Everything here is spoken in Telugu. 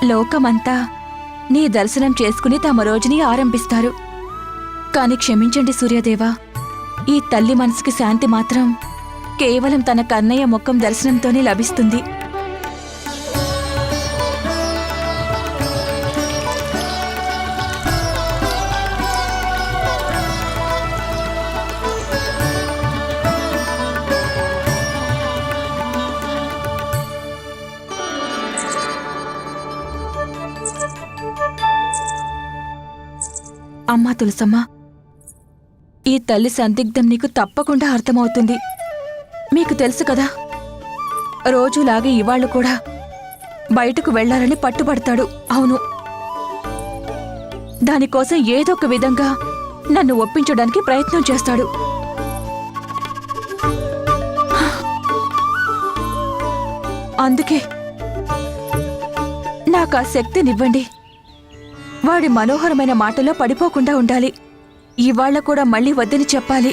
లోకమంతా నీ దర్శనం చేసుకుని తమ రోజుని ఆరంభిస్తారు. కాని క్షమించండి సూర్యదేవా, ఈ తల్లి మనసుకి శాంతి మాత్రం కేవలం తన కన్నయ్య ముఖం దర్శనంతోనే లభిస్తుంది. అమ్మా తులసమ్మ, ఈ తల్లి సందిగ్ధం నీకు తప్పకుండా అర్థమవుతుంది. మీకు తెలుసు కదా, రోజులాగే ఇవాళ్లు కూడా బయటకు వెళ్లాలని పట్టుబడతాడు. అవును, దానికోసం ఏదో ఒక విధంగా నన్ను ఒప్పించడానికి ప్రయత్నం చేస్తాడు. అందుకే నాకు ఆ శక్తినివ్వండి. వాడి మనోహరమైన మాటలో పడిపోకుండా ఉండాలి. ఇవాళ్ల కూడా మళ్ళీ వద్దని చెప్పాలి.